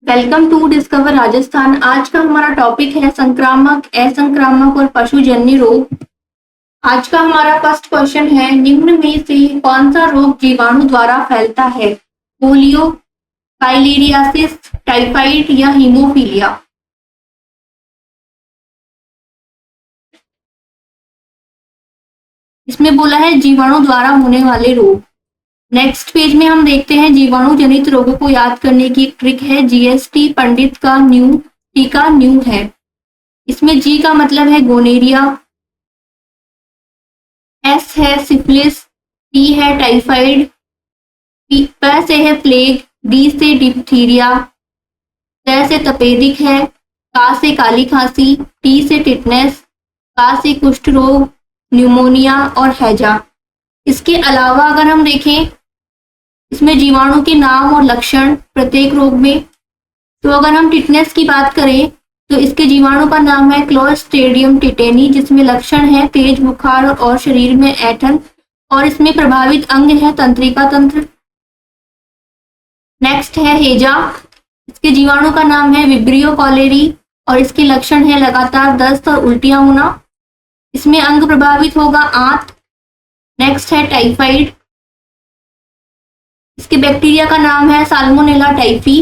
Welcome to discover Rajasthan. आज का हमारा टॉपिक है संक्रामक, असंक्रामक और पशुजन्य रोग। आज का हमारा फर्स्ट क्वेश्चन है, निम्न में से कौन सा रोग जीवाणु द्वारा फैलता है? पोलियो, फाइलेरियासिस, टाइफाइड या हीमोफीलिया? इसमें बोला है जीवाणु द्वारा होने वाले रोग। नेक्स्ट पेज में हम देखते हैं जीवाणु जनित रोगों को याद करने की एक ट्रिक है, जीएसटी पंडित का न्यू टीका न्यू है। इसमें जी का मतलब है गोनेरिया, एस है सिफिलिस, टी है टाइफाइड, प से है प्लेग, डी से डिप्थीरिया, त से तपेदिक है, का से काली खांसी, टी से टिटनेस, का से कुष्ठ रोग, न्यूमोनिया और हैजा। इसके अलावा अगर हम देखें इसमें जीवाणु के नाम और लक्षण प्रत्येक रोग में, तो अगर हम टिटनेस की बात करें तो इसके जीवाणु का नाम है क्लोस्ट्रिडियम टिटेनी, जिसमें लक्षण है तेज बुखार और शरीर में ऐंठन, और इसमें प्रभावित अंग है तंत्रिका तंत्र। नेक्स्ट है हेजा, इसके जीवाणु का नाम है विब्रियो कॉलेरी और इसके लक्षण है लगातार दस्त और उल्टियां होना। इसमें अंग प्रभावित होगा आंत। नेक्स्ट है टाइफाइड, इसके बैक्टीरिया का नाम है साल्मोनेला टाइफी।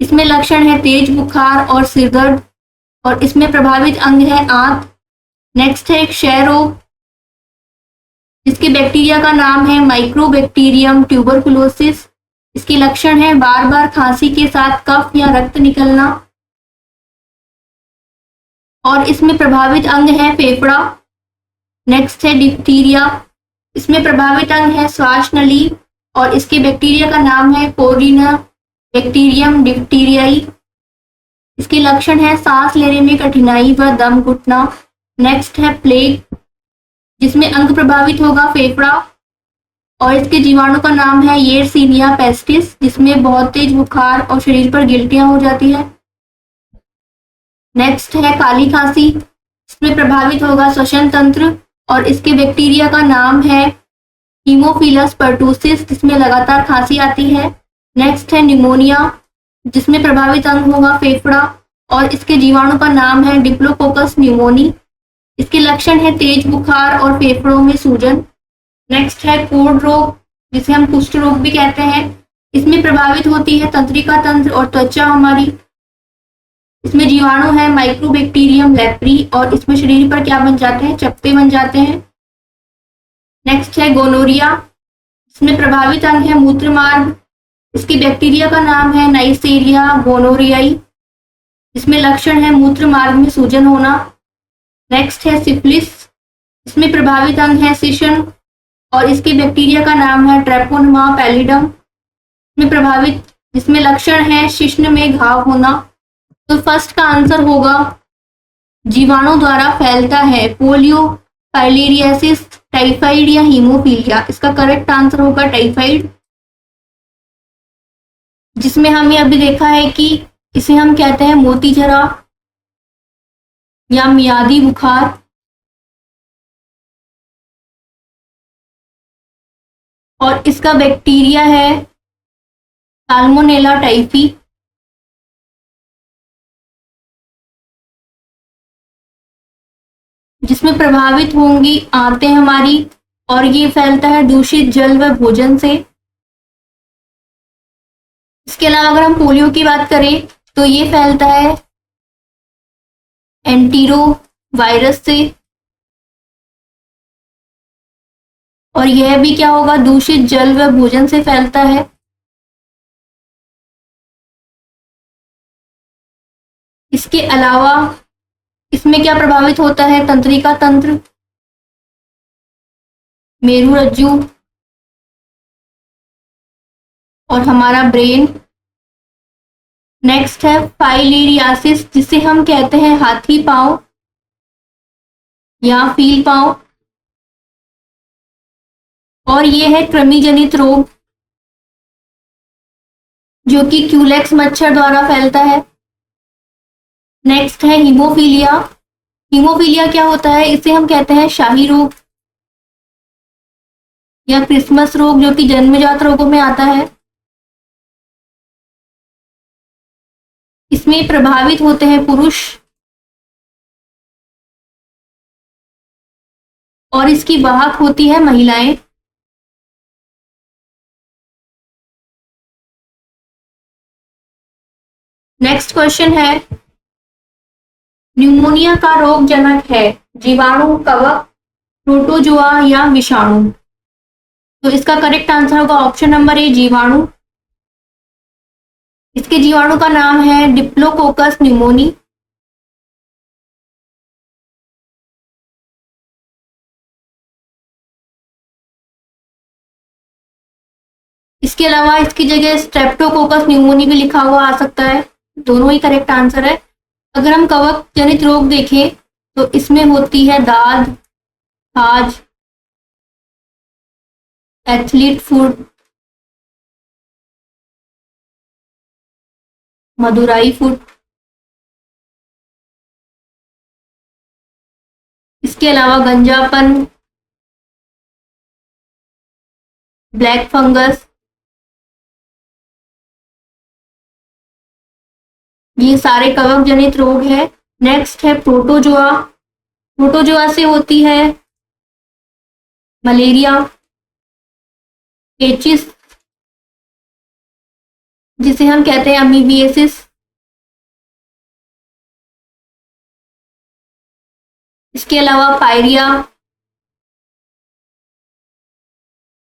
इसमें लक्षण है तेज बुखार और सिर दर्द और इसमें प्रभावित अंग है आंत। नेक्स्ट है क्षय रोग, इसके बैक्टीरिया का नाम है माइक्रोबैक्टीरियम ट्यूबरकुलोसिस। इसके लक्षण है बार बार खांसी के साथ कफ या रक्त निकलना और इसमें प्रभावित अंग है फेफड़ा। नेक्स्ट है डिप्थीरिया, इसमें प्रभावित अंग है श्वास नली और इसके बैक्टीरिया का नाम है कोरिना बैक्टीरियम डिप्टीरियाई। इसके लक्षण है सांस लेने में कठिनाई व दम घुटना। नेक्स्ट है प्लेग, जिसमें अंग प्रभावित होगा फेफड़ा और इसके जीवाणु का नाम है येरसीनिया पेस्टिस, जिसमें बहुत तेज बुखार और शरीर पर गिल्टियां हो जाती है। नेक्स्ट है काली खांसी, इसमें प्रभावित होगा श्वसन तंत्र और इसके बैक्टीरिया का नाम है हीमोफिलस पर्टुसिस, जिसमें लगातार खांसी आती है। नेक्स्ट है निमोनिया, जिसमें प्रभावित अंग होगा फेफड़ा और इसके जीवाणु का नाम है डिप्लोकोकस न्यूमोनी। इसके लक्षण है तेज बुखार और फेफड़ों में सूजन। नेक्स्ट है कोढ़ रोग, जिसे हम कुष्ठ रोग भी कहते हैं। इसमें प्रभावित होती है तंत्रिका तंत्र और त्वचा हमारी। इसमें जीवाणु है माइक्रोबैक्टीरियम लेप्री और इसमें शरीर पर क्या बन जाते हैं, चपटे बन जाते हैं। नेक्स्ट है गोनोरिया, इसमें प्रभावित अंग है मूत्र मार्ग। इसके बैक्टीरिया का नाम है नाइसेरिया गोनोरियाई, इसमें लक्षण है मूत्र मार्ग में सूजन होना। नेक्स्ट है सिफिलिस, इसमें प्रभावित अंग है शिशन और इसके बैक्टीरिया का नाम है ट्रेपोनमा पैलिडम, इसमें लक्षण है शिश्न में घाव होना। तो फर्स्ट का आंसर होगा जीवाणु द्वारा फैलता है पोलियो, फाइलेरियासिस, टाइफाइड या हीमोफीलिया। इसका करेक्ट आंसर होगा टाइफाइड, जिसमें हमने अभी देखा है कि इसे हम कहते हैं मोतीझरा या मियादी बुखार। और इसका बैक्टीरिया है साल्मोनेला टाइफी। जिसमें प्रभावित होंगी आंतें हमारी और ये फैलता है दूषित जल व भोजन से। इसके अलावा अगर हम पोलियो की बात करें तो ये फैलता है एंटीरो वायरस से और यह भी क्या होगा, दूषित जल व भोजन से फैलता है। इसके अलावा इसमें क्या प्रभावित होता है, तंत्रिका तंत्र, मेरुरज्जु और हमारा ब्रेन। नेक्स्ट है फाइलेरियासिस, जिसे हम कहते हैं हाथी पांव या फील पांव और ये है कृमि जनित रोग जो कि क्यूलेक्स मच्छर द्वारा फैलता है। नेक्स्ट है हीमोफीलिया। हीमोफीलिया क्या होता है, इसे हम कहते हैं शाही रोग या क्रिसमस रोग, जो कि जन्मजात रोगों में आता है। इसमें प्रभावित होते हैं पुरुष और इसकी वाहक होती है महिलाएं। नेक्स्ट क्वेश्चन है, न्यूमोनिया का रोग जनक है जीवाणु, कवक, प्रोटोजोआ या विषाणु? तो इसका करेक्ट आंसर होगा ऑप्शन नंबर ए, जीवाणु। इसके जीवाणु का नाम है डिप्लोकोकस न्यूमोनी। इसके अलावा इसकी जगह स्ट्रेप्टोकोकस न्यूमोनी भी लिखा हुआ आ सकता है, दोनों ही करेक्ट आंसर है। अगर हम कवक जनित रोग देखें तो इसमें होती है दाद, खाज, एथलीट फुट, मदुराई फुट। इसके अलावा गंजापन, ब्लैक फंगस, ये सारे कवक जनित रोग है। नेक्स्ट है प्रोटोजोआ। प्रोटोजोआ से होती है मलेरिया, पेचिस जिसे हम कहते हैं अमीबिएसिस। इसके अलावा पायरिया,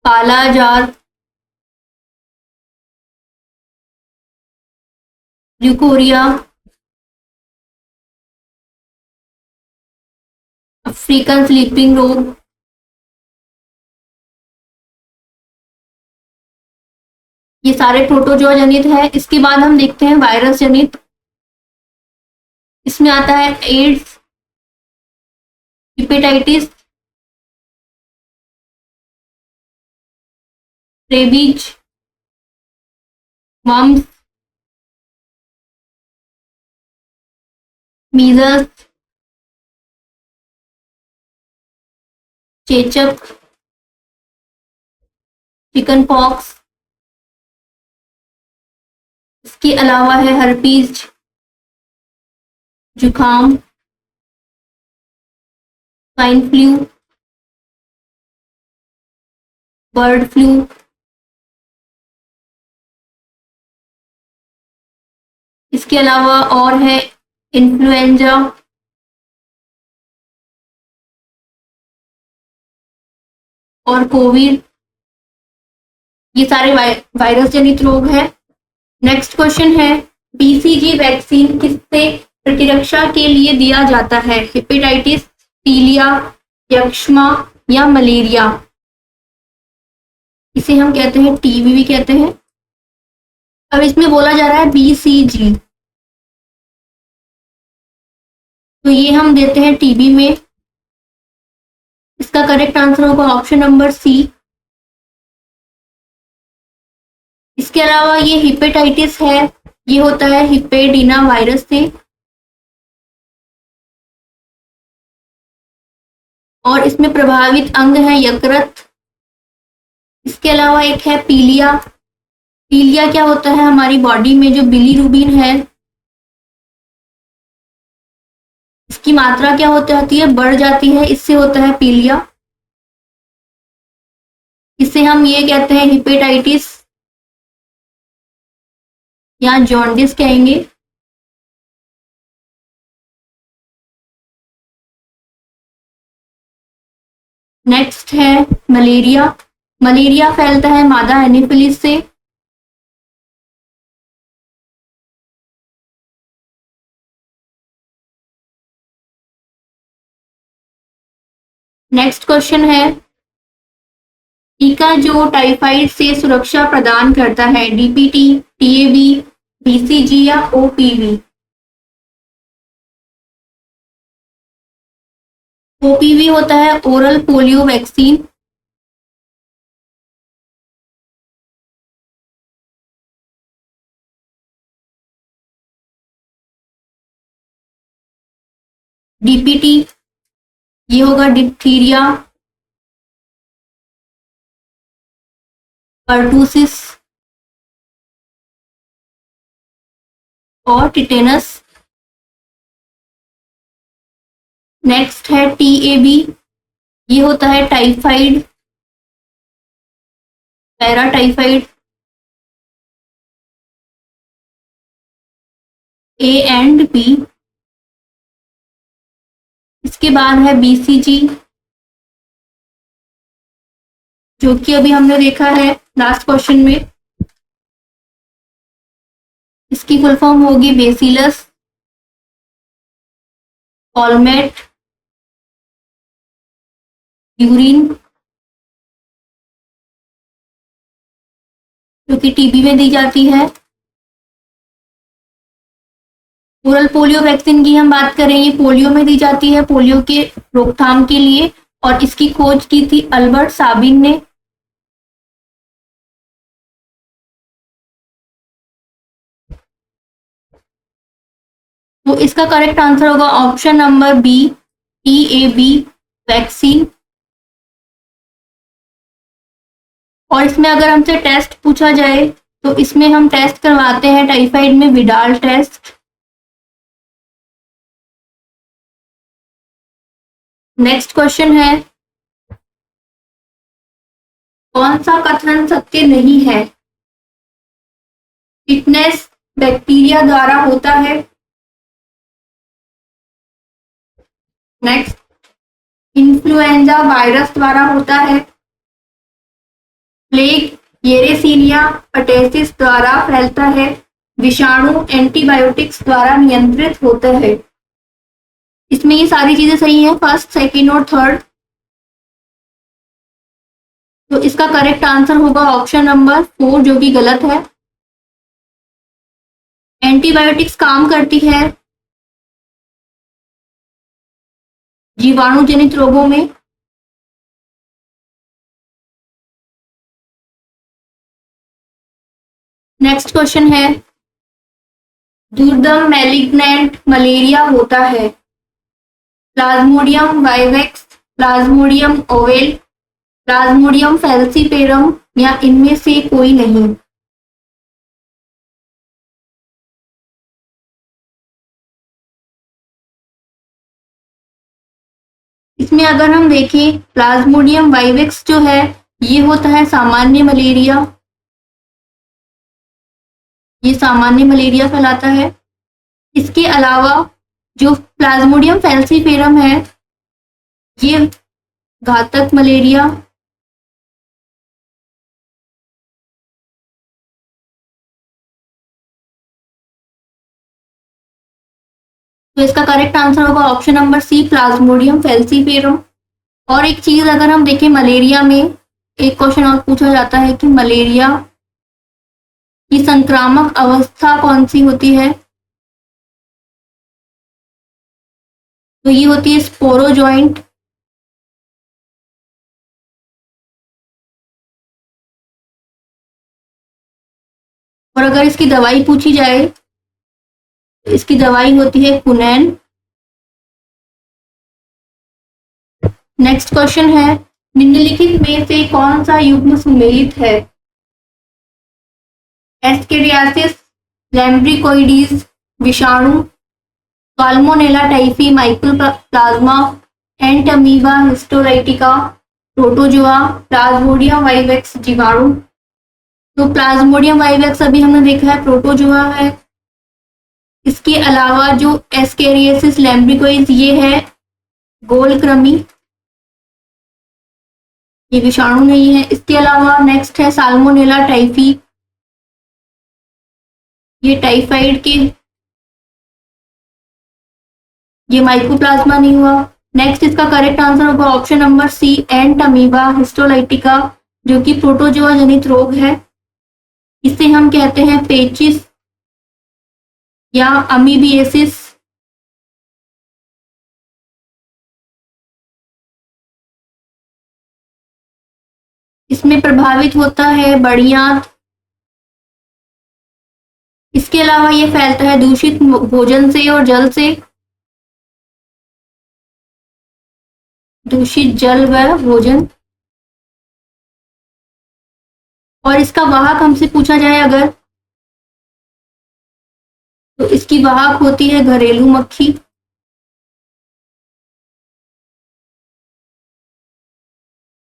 काला जार, ल्यूकोरिया, अफ्रीकन स्लीपिंग रोग, ये सारे प्रोटोजोआ जनित है। इसके बाद हम देखते हैं वायरस जनित। इसमें आता है AIDS, hepatitis, rabies, mumps, measles, चेचक, चिकन पॉक्स। इसके अलावा है हर्पीज, जुखाम, स्वाइन फ्लू, बर्ड फ्लू। इसके अलावा और है इन्फ्लुएंजा, और कोविड। ये सारे वायरस जनित रोग हैं। नेक्स्ट क्वेश्चन है, बीसीजी वैक्सीन किससे प्रतिरक्षा के लिए दिया जाता है? हेपेटाइटिस, पीलिया, यक्ष्मा या मलेरिया? इसे हम कहते हैं टीबी भी कहते हैं। अब इसमें बोला जा रहा है बीसीजी, तो ये हम देते हैं टीबी में। इसका करेक्ट आंसर होगा ऑप्शन नंबर सी। इसके अलावा ये हेपेटाइटिस है, ये होता है हिपेडिना वायरस से। और इसमें प्रभावित अंग है यकृत। इसके अलावा एक है पीलिया। पीलिया क्या होता है, हमारी बॉडी में जो बिलीरुबिन है इसकी मात्रा क्या होती है, बढ़ जाती है, इससे होता है पीलिया। इसे हम ये कहते हैं हिपेटाइटिस या जॉन्डिस कहेंगे। नेक्स्ट है मलेरिया। मलेरिया फैलता है मादा एनोफिलिस से। नेक्स्ट क्वेश्चन है, टीका जो टाइफाइड से सुरक्षा प्रदान करता है, डीपीटी, टीएबी, बीसीजी या ओपीवी? ओपीवी होता है ओरल पोलियो वैक्सीन। डीपीटी ये होगा डिप्थीरिया, पर्टूसिस और टिटेनस। नेक्स्ट है TAB, ये होता है टाइफाइड, पैराटाइफाइड। A&B। इसके बाद है BCG, जो कि अभी हमने देखा है लास्ट क्वेश्चन में। इसकी फुल फॉर्म होगी बेसिलस कॉलमेट यूरिन, जो कि TB में दी जाती है। ओरल पोलियो वैक्सीन की हम बात करें, ये पोलियो में दी जाती है, पोलियो के रोकथाम के लिए, और इसकी खोज की थी अल्बर्ट साबिन ने। तो इसका करेक्ट आंसर होगा option number B, TAB vaccine. और इसमें अगर हमसे टेस्ट पूछा जाए तो इसमें हम टेस्ट करवाते हैं टाइफाइड में विडाल टेस्ट। नेक्स्ट क्वेश्चन है, कौन सा कथन सत्य नहीं है? फिटनेस बैक्टीरिया द्वारा होता है। नेक्स्ट, इन्फ्लुएंजा वायरस द्वारा होता है। प्लेग येरेसीनिया पटेसिस द्वारा फैलता है। विषाणु एंटीबायोटिक्स द्वारा नियंत्रित होता है। इसमें ये सारी चीजें सही हैं, फर्स्ट, सेकंड और थर्ड। तो इसका करेक्ट आंसर होगा ऑप्शन नंबर 4, जो कि गलत है। एंटीबायोटिक्स काम करती है जीवाणु जनित रोगों में। नेक्स्ट क्वेश्चन है, दुर्दम मैलिग्नेंट मलेरिया होता है। Plasmodium vivax, Plasmodium oval, Plasmodium falciparum, या इनमें से कोई नहीं। इसमें अगर हम देखें, प्लाज्मोडियम वाइवेक्स जो है ये होता है सामान्य मलेरिया, ये सामान्य मलेरिया फैलाता है। इसके अलावा जो प्लाज्मोडियम फैल्सीपेरम है ये घातक मलेरिया, तो इसका करेक्ट आंसर होगा option number C, Plasmodium falciparum. और एक चीज अगर हम देखें मलेरिया में, एक क्वेश्चन और पूछा जाता है कि मलेरिया की संक्रामक अवस्था कौन सी होती है? तो ये होती है स्पोरोजॉइंट। और अगर इसकी दवाई पूछी जाए तो इसकी दवाई होती है कुनैन। नेक्स्ट क्वेश्चन है, निम्नलिखित में से कौन सा युग्म सुमेलित है? एस्केरियासिस, लैम्ब्रिकोइडीज विषाणु, salmonella typhi Michael plasma, Entamoeba histolytica, protozoa, Plasmodium vivax जीवाणु। तो प्लाज्मोडियम वाइवेक्स अभी हमने देखा है प्रोटोजोआ है। इसके अलावा जो एस्केरियासिस लैम्ब्रिकोइड्स ये है गोलकृमि, ये विषाणु नहीं है। इसके अलावा नेक्स्ट है साल्मोनेला टाइफी, ये टाइफाइड के, ये माइकोप्लाज्मा नहीं हुआ। नेक्स्ट इसका करेक्ट आंसर होगा option number C, Entamoeba histolytica, जो कि प्रोटोजोआ जनित रोग है। इसे हम कहते हैं पेचिस या अमीबिएसिस। इसमें प्रभावित होता है बढ़ियात। इसके अलावा ये फैलता है दूषित भोजन से और जल से, दूषित जल व भोजन। और इसका वाहक हमसे पूछा जाए अगर, तो इसकी वाहक होती है घरेलू मक्खी।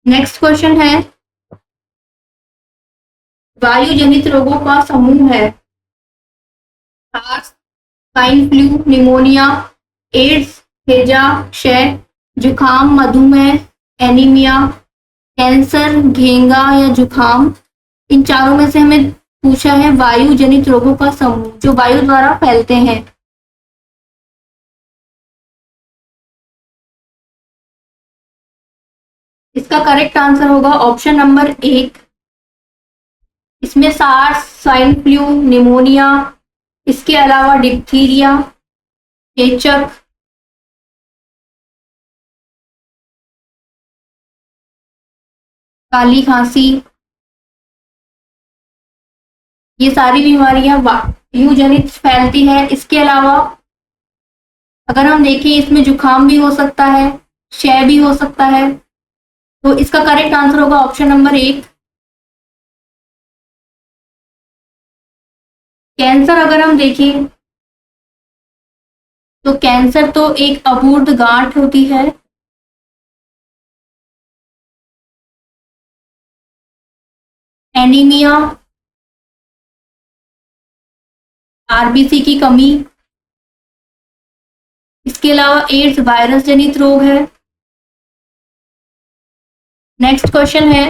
नेक्स्ट क्वेश्चन है, वायु जनित रोगों का समूह है SARS, swine flu, pneumonia, AIDS, हैजा, क्षय, जुखाम, मधुमेह, एनीमिया, कैंसर, घेंगा या जुखाम। इन चारों में से हमें पूछा है वायु जनित रोगों का समूह जो वायु द्वारा फैलते हैं। इसका करेक्ट आंसर होगा ऑप्शन नंबर 1। इसमें सार्स, स्वाइन फ्लू, निमोनिया, इसके अलावा डिप्थीरिया, चेचक, काली खांसी, ये सारी बीमारियां वायु जनित फैलती है। इसके अलावा अगर हम देखें इसमें जुखाम भी हो सकता है, क्षय भी हो सकता है। तो इसका करेक्ट आंसर होगा ऑप्शन नंबर 1। कैंसर अगर हम देखें तो कैंसर तो एक अपूर्त गांठ होती है। एनीमिया, आरबीसी की कमी, इसके अलावा एड्स वायरस जनित रोग है। नेक्स्ट क्वेश्चन है,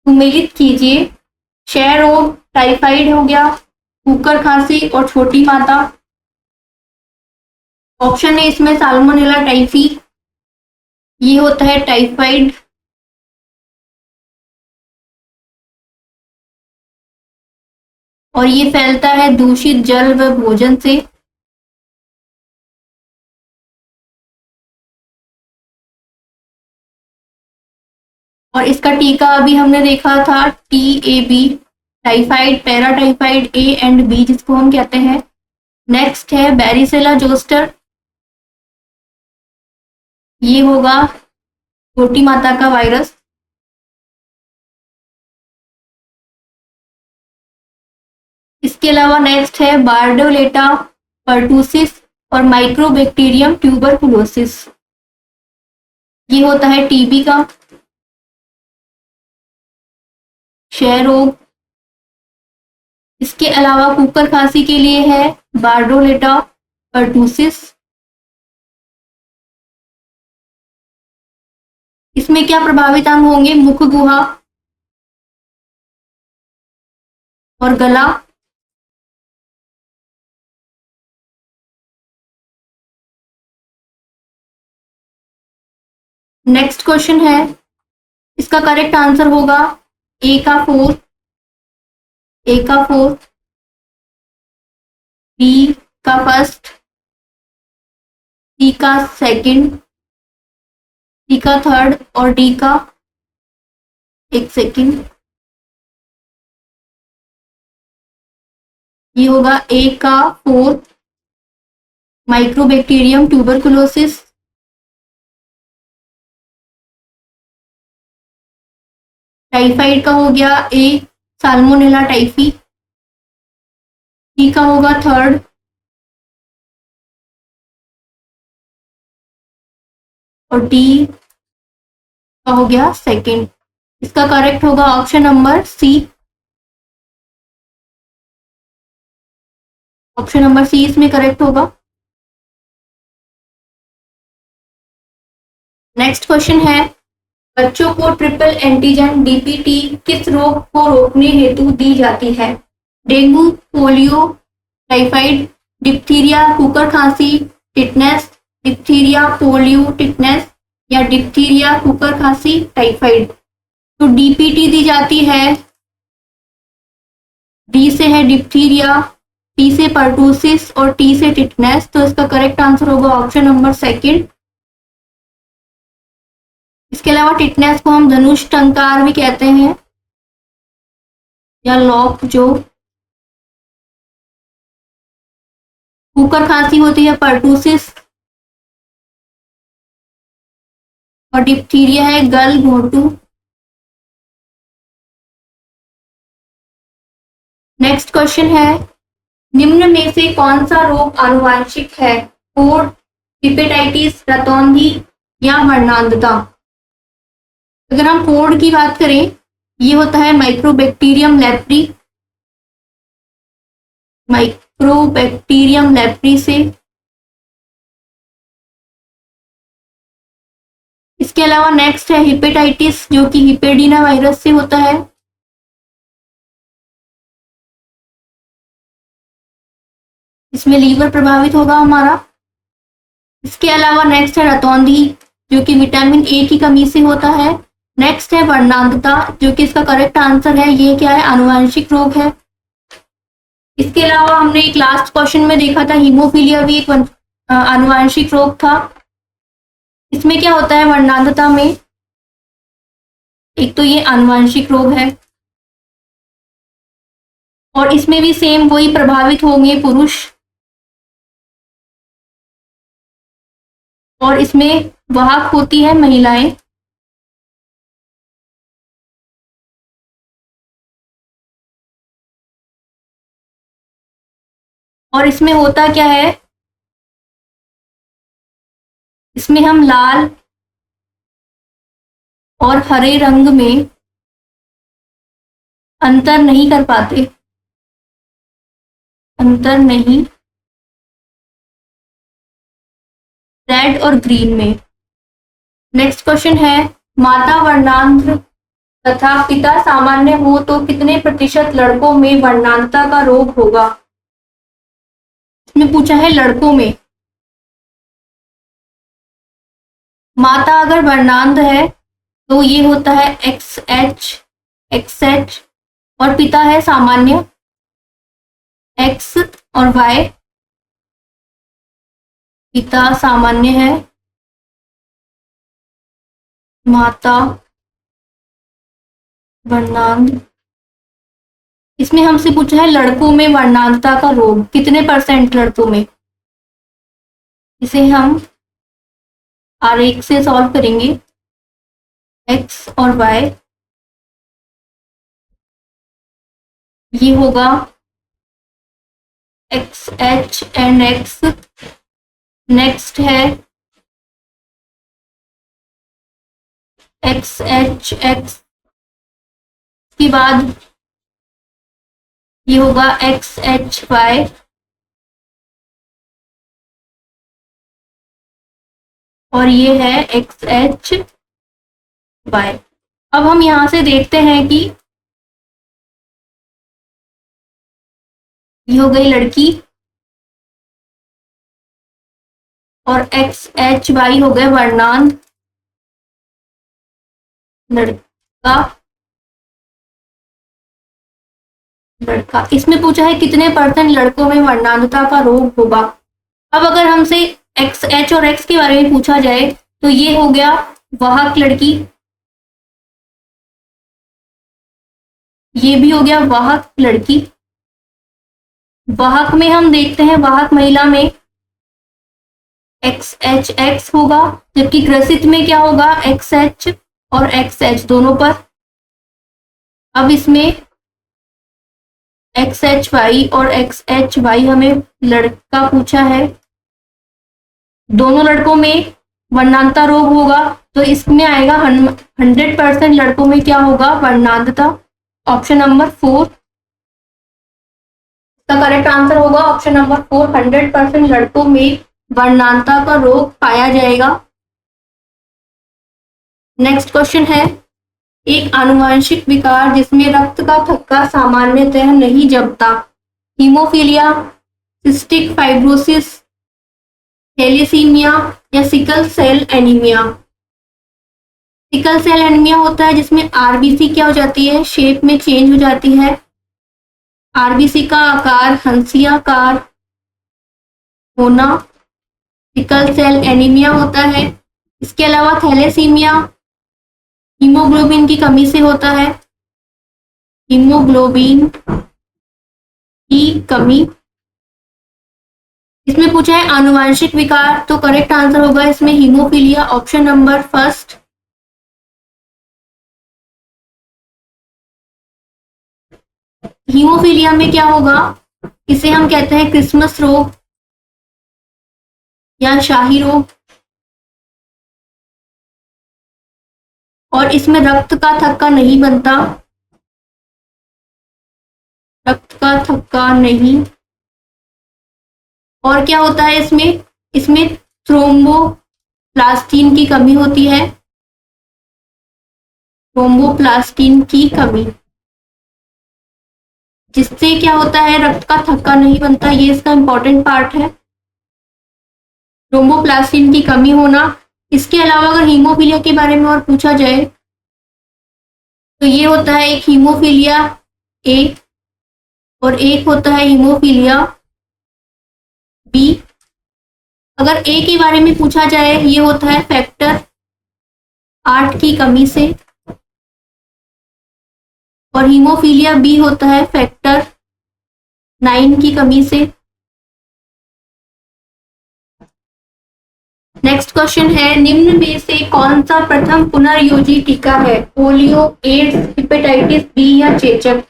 सम्मिलित कीजिए क्षय रोग, टाइफाइड हो गया, कुकर खांसी और छोटी माता। ऑप्शन है इसमें साल्मोनेला टाइफी, ये होता है टाइफाइड, और ये फैलता है दूषित जल व भोजन से। और इसका टीका अभी हमने देखा था TAB, typhoid, paratyphoid A and B जिसको हम कहते हैं। नेक्स्ट है बैरिसेला जोस्टर, ये होगा छोटी माता का वायरस। इसके अलावा नेक्स्ट है बार्डोलेटा पर्टूसिस और माइक्रोबैक्टीरियम ट्यूबरकुलोसिस, ये होता है टीबी का। क्षय रोग, इसके अलावा कुकर खांसी के लिए है बार्डोलेटा पर्टूसिस। इसमें क्या प्रभावित अंग होंगे, मुख गुहा और गला। नेक्स्ट क्वेश्चन है, इसका करेक्ट आंसर होगा ए का 4, ए का 4, बी का फर्स्ट, सी का सेकंड, सी का थर्ड और डी का एक सेकंड। ये होगा ए का 4 माइक्रोबैक्टीरियम ट्यूबरकुलोसिस, टाइफाइड का हो गया ए साल्मोनेला टाइफी, सी का होगा थर्ड और डी का हो गया सेकंड। इसका करेक्ट होगा option number C. Option number C इसमें करेक्ट होगा। नेक्स्ट क्वेश्चन है, बच्चों को ट्रिपल एंटीजन DPT किस रोग को रोकने हेतु दी जाती है, dengue, polio, typhoid, diphtheria, cooker खांसी, टिटनेस, डिप्थीरिया, पोलियो, टिटनेस या डिप्थीरिया, कुकर खांसी, टाइफाइड। तो DPT दी जाती है, डी से है डिप्थीरिया, P से पर्टूसिस और T से टिटनेस। तो इसका करेक्ट आंसर होगा ऑप्शन नंबर सेकंड। इसके अलावा टिटनेस को हम धनुष टंकार भी कहते हैं या लॉक जो। कुकर खांसी होती है पर्टूसिस और डिप्थीरिया है गल घोटू। नेक्स्ट क्वेश्चन है, निम्न में से कौन सा रोग आनुवांशिक है? कोढ़, हिपेटाइटिस, रतौंधी या वर्णांधता? अगर हम कोढ़ की बात करें, ये होता है माइक्रोबैक्टीरियम लेप्री से। इसके अलावा नेक्स्ट है हिपेटाइटिस, जो कि हिपेडिना वायरस से होता है। इसमें लीवर प्रभावित होगा हमारा। इसके अलावा नेक्स्ट है रतौंधी, जो कि विटामिन ए की कमी से होता है। नेक्स्ट है वर्णांधता, जो कि इसका करेक्ट आंसर है। ये क्या है? आनुवांशिक रोग है। इसके अलावा हमने एक लास्ट क्वेश्चन में देखा था, हीमोफीलिया भी एक आनुवांशिक रोग था। इसमें क्या होता है वर्णांधता में? एक तो ये आनुवांशिक रोग है और इसमें भी सेम वही प्रभावित होंगे पुरुष, और इसमें वाहक होती है महिलाएं। और इसमें होता क्या है, इसमें हम लाल और हरे रंग में अंतर नहीं कर पाते, अंतर नहीं रेड और ग्रीन में। नेक्स्ट क्वेश्चन है, माता वर्णांध तथा पिता सामान्य हो तो कितने प्रतिशत लड़कों में वर्णांधता का रोग होगा? इसमें पूछा है लड़कों में। माता अगर वर्णांध है तो ये होता है XH और पिता है सामान्य X और Y। पिता सामान्य है, माता वर्णांध। इसमें हमसे पूछा है लड़कों में वर्णांधता का रोग कितने % लड़कों में। इसे हम आरेख से सॉल्व करेंगे। X और Y, ये होगा XH एंड X। नेक्स्ट है XHX के बाद ये होगा XHY और ये है XHY। अब हम यहां से देखते हैं कि ये हो गई लड़की और XHY हो गए वर्णांध लड़का लड़का। इसमें पूछा है कितने % लड़कों में वर्णांधता का रोग होगा। अब अगर हमसे XH और X के बारे में पूछा जाए तो ये हो गया वाहक लड़की, ये भी हो गया वाहक लड़की। वाहक में हम देखते हैं, वाहक महिला में XHX होगा, जबकि ग्रसित में क्या होगा XH और XH दोनों पर। अब इसमें XHY और XHY हमें लड़का पूछा है, दोनों लड़कों में वर्णांधता रोग होगा तो इसमें आएगा 100% लड़कों में क्या होगा वर्णांधता। ऑप्शन नंबर 4 का करेक्ट आंसर होगा। ऑप्शन नंबर 4, 100% लड़कों में वर्णांधता का रोग पाया जाएगा। नेक्स्ट क्वेश्चन है, एक आनुवंशिक विकार जिसमें रक्त का थक्का सामान्यतः नहीं जमता, हीमोफीलिया, सिस्टिक फाइब्रोसिस, थैलेसीमिया या sickle cell anaemia. Sickle cell anaemia होता है जिसमें आरबीसी क्या हो जाती है, शेप में चेंज हो जाती है। आरबीसी का आकार हंसियाकार होना सिकल सेल एनीमिया होता है। इसके अलावा थैलेसीमिया हीमोग्लोबिन की कमी से होता है, हीमोग्लोबिन की कमी। इसमें पूछा है आनुवंशिक विकार तो करेक्ट आंसर होगा इसमें हीमोफीलिया। Option number 1। हीमोफीलिया में क्या होगा, इसे हम कहते हैं क्रिसमस रोग या शाही रोग। और इसमें रक्त का थक्का नहीं बनता, रक्त का थक्का नहीं। और क्या होता है इसमें, इसमें थ्रोम्बोप्लास्टिन की कमी होती है, थ्रोम्बोप्लास्टिन की कमी, जिससे क्या होता है, रक्त का थक्का नहीं बनता। ये इसका इंपॉर्टेंट पार्ट है, थ्रोम्बोप्लास्टिन की कमी होना। इसके अलावा अगर हीमोफीलिया के बारे में और पूछा जाए तो ये होता है एक हीमोफीलिया ए और एक होता है हीमोफीलिया बी। अगर ए के बारे में पूछा जाए, ये होता है फैक्टर 8 की कमी से, और हीमोफीलिया बी होता है फैक्टर 9 की कमी से। नेक्स्ट क्वेश्चन है, निम्न में से कौन सा प्रथम पुनर्योजी टीका है? पोलियो, एड्स, हेपेटाइटिस बी या चेचक?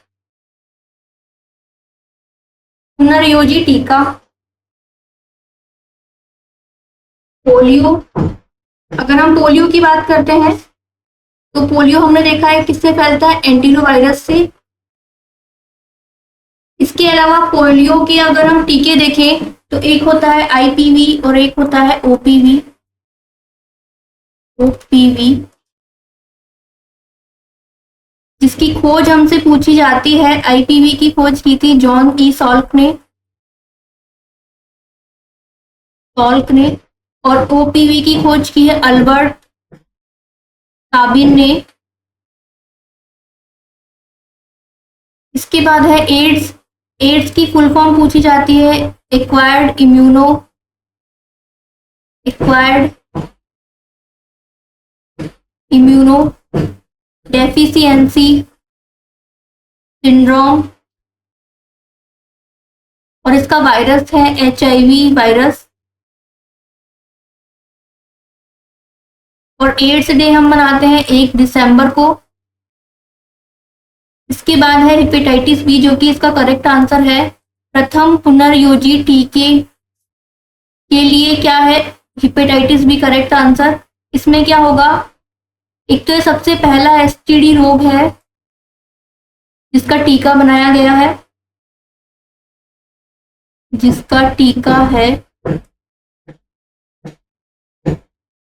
पुनर्योजी टीका पोलियो। अगर हम पोलियो की बात करते हैं तो पोलियो हमने देखा है किससे फैलता है, एंटीरोवायरस से। इसके अलावा पोलियो के अगर हम टीके देखें तो एक होता है आईपीवी और एक होता है ओपीवी। ओपीवी जिसकी खोज हमसे पूछी जाती है, आईपीवी की खोज की थी जॉन ई सॉल्क ने, और ओपीवी की खोज की है अल्बर्ट साबिन ने। इसके बाद है एड्स। एड्स की फुल फॉर्म पूछी जाती है एक्वायर्ड इम्यूनो डेफिशिएंसी सिंड्रोम, और इसका वायरस है एचआईवी वायरस। और एड्स डे हम मनाते हैं 1 दिसंबर को। इसके बाद है हेपेटाइटिस बी, जो कि इसका करेक्ट आंसर है। प्रथम पुनर्योजी टीके के लिए क्या है, हेपेटाइटिस बी करेक्ट आंसर। इसमें क्या होगा, एक तो ये सबसे पहला एसटीडी रोग है जिसका टीका बनाया गया है,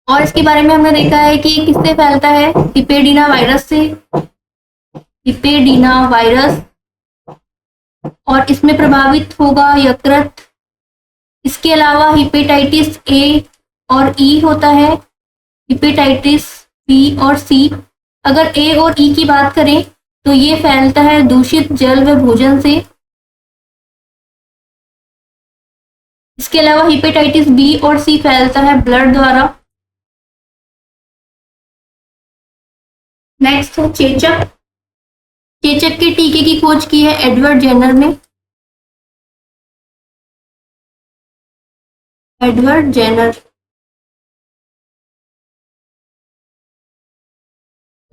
और इसके बारे में हमने देखा है कि किससे फैलता है, हिपेडिना वायरस से, हिपेडिना वायरस। और इसमें प्रभावित होगा यकृत। इसके अलावा हेपेटाइटिस ए और ई होता है, हेपेटाइटिस बी और सी। अगर ए और ई की बात करें तो ये फैलता है दूषित जल व भोजन से। इसके अलावा हेपेटाइटिस बी और सी फैलता है ब्लड द्वारा। नेक्स्ट है चेचक। चेचक के टीके की खोज की है एडवर्ड जेनर ने। Edward Jenner.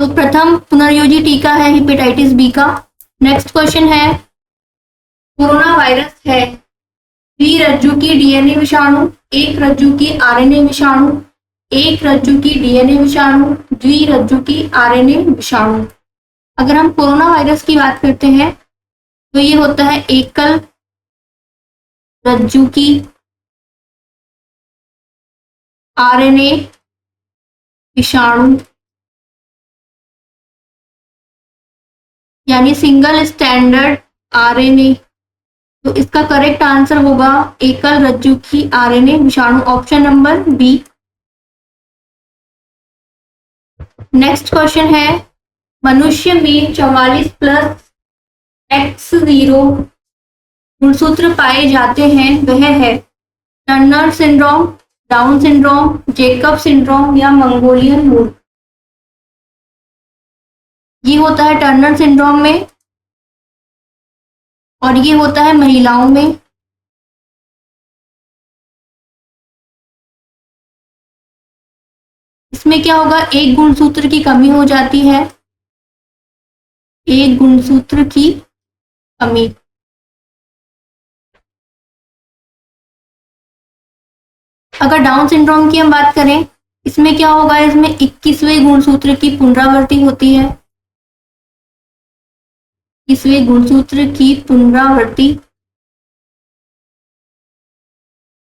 तो प्रथम पुनर्योजी टीका है हेपेटाइटिस बी का। नेक्स्ट क्वेश्चन है, कोरोना वायरस है द्विरज्जु की डीएनए विषाणु, एक रज्जु की आरएनए विषाणु, एक रज्जु की डीएनए विषाणु, द्विरज्जु की आरएनए विषाणु। अगर हम कोरोना वायरस की बात करते हैं तो ये होता है एकल रज्जु की आरएनए विषाणु, यानी सिंगल स्टैंडर्ड आरएनए। तो इसका करेक्ट आंसर होगा एकल रज्जु की आरएनए विषाणु, option number B. Next question है, मनुष्य में 44 प्लस X0 गुणसूत्र पाए जाते हैं, वह है Turner syndrome, down syndrome, Jacob syndrome या मंगोलियन मूर्ख। ये होता है टर्नर सिंड्रोम में और ये होता है महिलाओं में। इसमें क्या होगा, एक गुणसूत्र की कमी हो जाती है, एक गुणसूत्र की कमी। अगर डाउन सिंड्रोम की हम बात करें, इसमें क्या होगा, इसमें 21वें गुणसूत्र की पुनरावृत्ति होती है। 21वें गुणसूत्र की पुनरावृत्ति,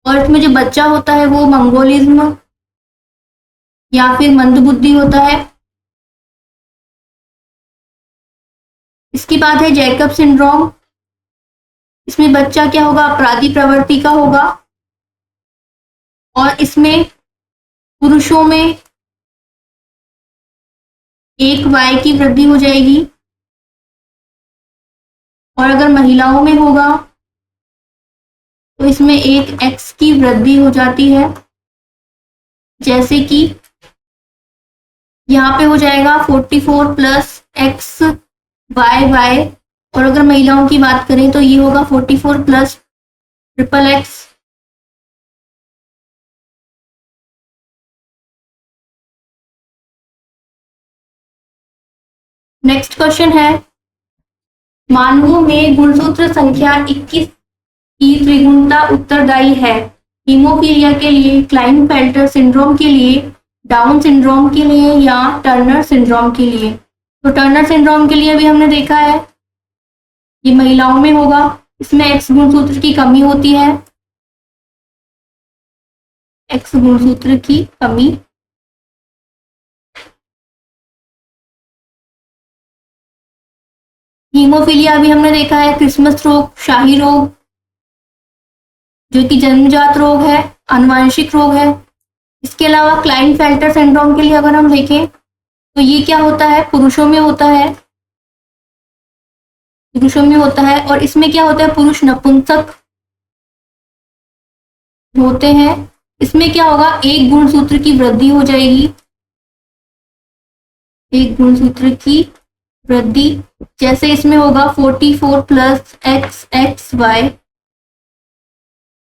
और इसमें जो बच्चा होता है वो मंगोलिज्म या फिर मंदबुद्धि होता है। इसके बाद है जैकब सिंड्रोम। इसमें बच्चा क्या होगा, अपराधी प्रवृत्ति का होगा, और इसमें पुरुषों में 1 Y की वृद्धि हो जाएगी, और अगर महिलाओं में होगा तो इसमें 1 X की वृद्धि हो जाती है। जैसे कि यहाँ पे हो जाएगा 44 प्लस XY, और अगर महिलाओं की बात करें तो ये होगा 44 प्लस XXX। नेक्स्ट क्वेश्चन है, मानवों में गुणसूत्र संख्या 21 की त्रिगुणता उत्तरदायी है हीमोफीलिया के लिए, क्लाइनफेल्टर सिंड्रोम के लिए, डाउन सिंड्रोम के लिए, या टर्नर सिंड्रोम के लिए। तो टर्नर सिंड्रोम के लिए भी हमने देखा है, ये महिलाओं में होगा, इसमें X गुणसूत्र की कमी होती है, X गुणसूत्र की कमी। हीमोफीलिया भी हमने देखा है, क्रिसमस रोग, शाही रोग, जो कि जन्मजात रोग है, आनुवंशिक रोग है। इसके अलावा क्लाइनफेल्टर सिंड्रोम के लिए अगर हम देखें तो ये क्या होता है, पुरुषों में होता है, और इसमें क्या होता है, पुरुष नपुंसक होते हैं। इसमें क्या होगा, 1 गुणसूत्र की वृद्धि हो जाएगी, 1 गुणसूत्र की वृद्धि। जैसे इसमें होगा 44 प्लस XXY,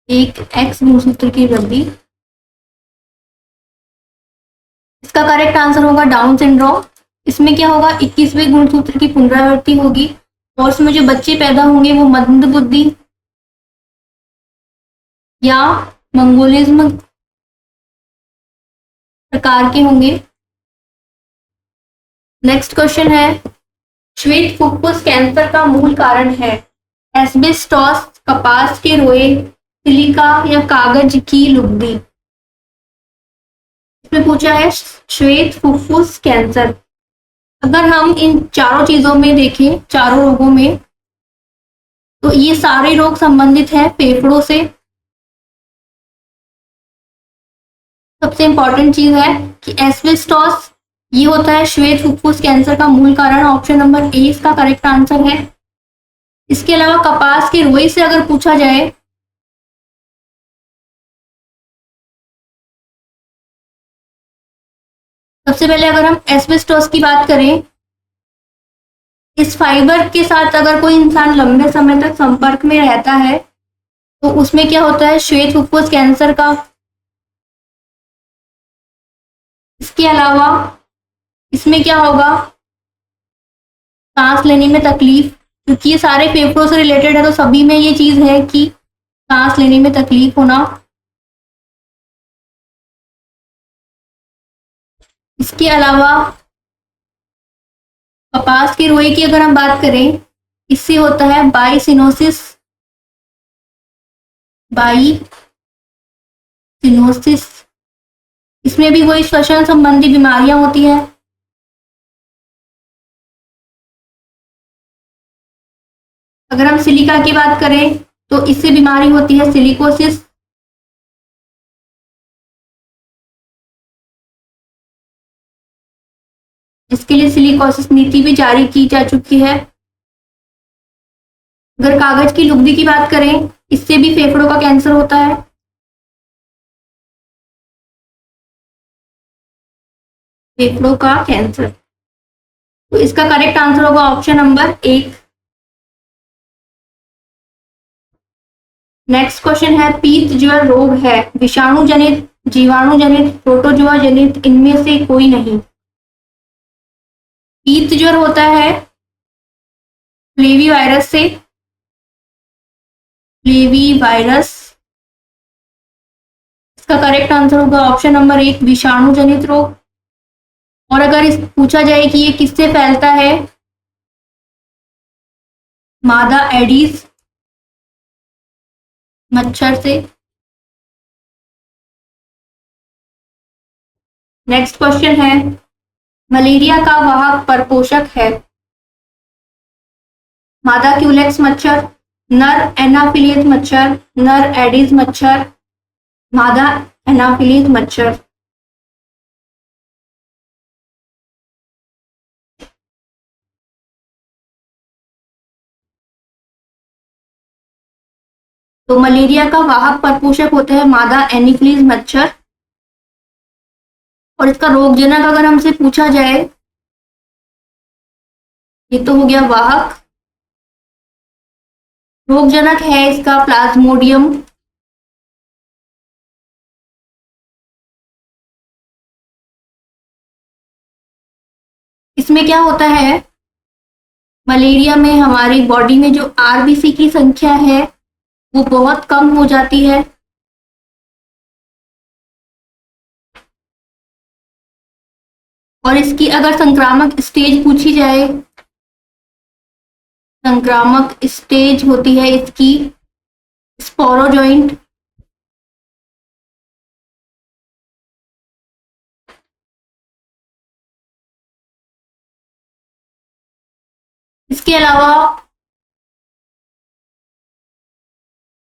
1 X गुणसूत्र की वृद्धि। इसका करेक्ट आंसर होगा डाउन सिंड्रोम। इसमें क्या होगा, 21वें गुणसूत्र की पुनरावृत्ति होगी, और इसमें जो बच्चे पैदा होंगे वो मंद बुद्धि या मंगोलिज्म प्रकार के होंगे। नेक्स्ट क्वेश्चन है, श्वेत फुफ्फुस कैंसर का मूल कारण है एस्बेस्टॉस, कपास के रोए, सिलिका, या कागज की लुगदी। इसमें पूछा है श्वेत फुफ्फुस कैंसर। अगर हम इन चारों चीजों में देखें, चारों रोगों में, तो ये सारे रोग संबंधित है फेफड़ों से। सबसे इंपॉर्टेंट चीज है कि एस्बेस्टॉस ये होता है श्वेत फुफ्फुस कैंसर का मूल कारण, ऑप्शन नंबर ए इसका करेक्ट आंसर है। इसके अलावा कपास के रोई से अगर पूछा जाए, सबसे पहले अगर हम एस्बेस्टोस की बात करें, इस फाइबर के साथ अगर कोई इंसान लंबे समय तक संपर्क में रहता है तो उसमें क्या होता है, श्वेत फुफ्फुस कैंसर का। इसके अलावा इसमें क्या होगा, सांस लेने में तकलीफ, क्योंकि ये सारे फेफड़ों से रिलेटेड है तो सभी में ये चीज है कि सांस लेने में तकलीफ होना। इसके अलावा कपास की रोई की अगर हम बात करें, इससे होता है बाइसिनोसिस, इसमें भी वही श्वसन संबंधी बीमारियां होती है। अगर हम सिलिका की बात करें तो इससे बीमारी होती है सिलिकोसिस। इसके लिए सिलिकोसिस नीति भी जारी की जा चुकी है। अगर कागज की लुगदी की बात करें, इससे भी फेफड़ों का कैंसर होता है। फेफड़ों का कैंसर, तो इसका करेक्ट आंसर होगा ऑप्शन नंबर 1। नेक्स्ट क्वेश्चन है, पीत ज्वर रोग है विषाणु जनित, जीवाणु जनित, प्रोटोजोआ जनित, इनमें से कोई नहीं। पीत ज्वर होता है फ्लेवी वायरस से, इसका इसका करेक्ट आंसर होगा ऑप्शन नंबर 1 विषाणु जनित रोग। और अगर इस पूछा जाए कि ये किससे फैलता है, मादा एडीज मच्छर से। नेक्स्ट क्वेश्चन है, मलेरिया का वाहक परपोषक है, मादा क्यूलेक्स मच्छर, नर एनाफिलीज मच्छर, नर एडीज मच्छर, मादा एनाफिलीज मच्छर। तो मलेरिया का वाहक परपोषक होता है मादा एनाफिलीज मच्छर। और इसका रोगजनक अगर हमसे पूछा जाए, ये तो हो गया वाहक, रोगजनक है इसका प्लाज्मोडियम। इसमें क्या होता है, मलेरिया में हमारी बॉडी में जो आरबीसी की संख्या है वो बहुत कम हो जाती है। और इसकी अगर संक्रामक स्टेज पूछी जाए, संक्रामक स्टेज होती है इसकी स्पोरोजॉइंट। इसके अलावा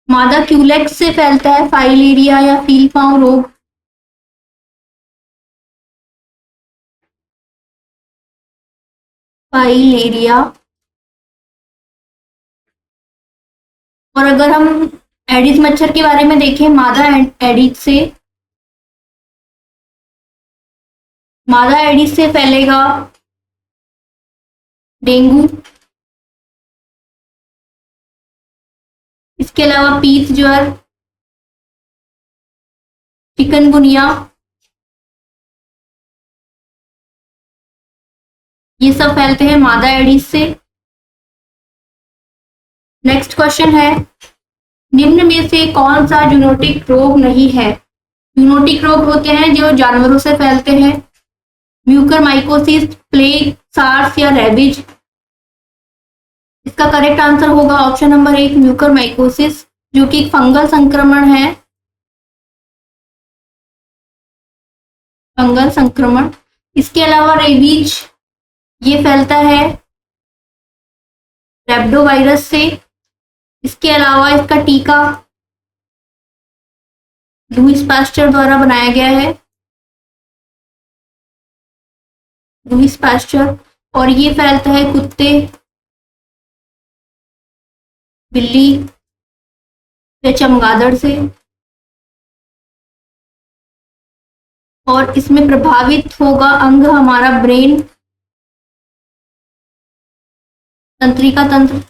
मादा क्यूलेक्स से फैलता है फाइलेरिया या फीलपांव रोग। फाइलेरिया। और अगर हम एडिस मच्छर के बारे में देखें, मादा एडिस से फैलेगा डेंगू। इसके अलावा पीत ज्वर, चिकनगुनिया, ये सब फैलते हैं मादा एडिस से। नेक्स्ट क्वेश्चन है, निम्न में से कौन सा जूनोटिक रोग नहीं है। जूनोटिक रोग होते हैं जो जानवरों से फैलते हैं, म्यूकरमाइकोसिस, प्लेग, सार्स या रेबिज। इसका करेक्ट आंसर होगा ऑप्शन नंबर 1 म्यूकरमाइकोसिस, जो कि एक फंगल संक्रमण है। फंगल संक्रमण। इसके अलावा रेबीज, ये फैलता है रेब्डोवायरस से। इसके अलावा इसका टीका लुईस पास्चर द्वारा बनाया गया है, लुईस पास्चर। और ये फैलता है कुत्ते, बिल्ली या चमगादड़ से। और इसमें प्रभावित होगा अंग हमारा ब्रेन, तंत्रिका तंत्र।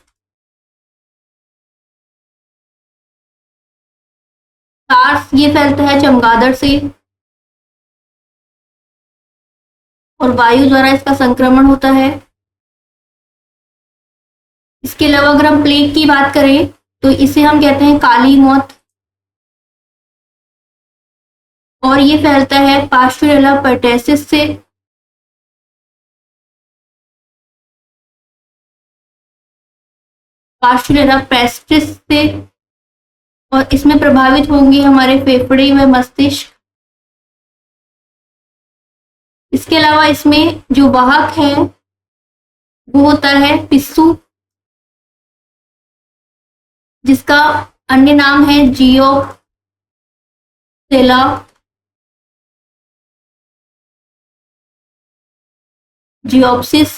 सार्स ये फैलता है चमगादड़ से और वायु द्वारा इसका संक्रमण होता है। इसके अलावा अगर हम प्लेग की बात करें तो इसे हम कहते हैं काली मौत, और ये फैलता है पास्चुरेला परटेसिस से। पास्चुरेला पेस्टिस से। और इसमें प्रभावित होंगे हमारे फेफड़े व मस्तिष्क। इसके अलावा इसमें जो वाहक है वो होता है पिस्सू, जिसका अन्य नाम है जियोसेला, जियोप्सिस।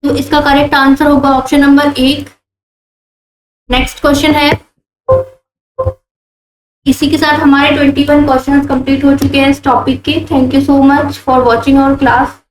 तो इसका करेक्ट आंसर होगा ऑप्शन नंबर 1। नेक्स्ट क्वेश्चन है, इसी के साथ हमारे 21 क्वेश्चन कंप्लीट हो चुके हैं इस टॉपिक के। Thank you so much for watching our class.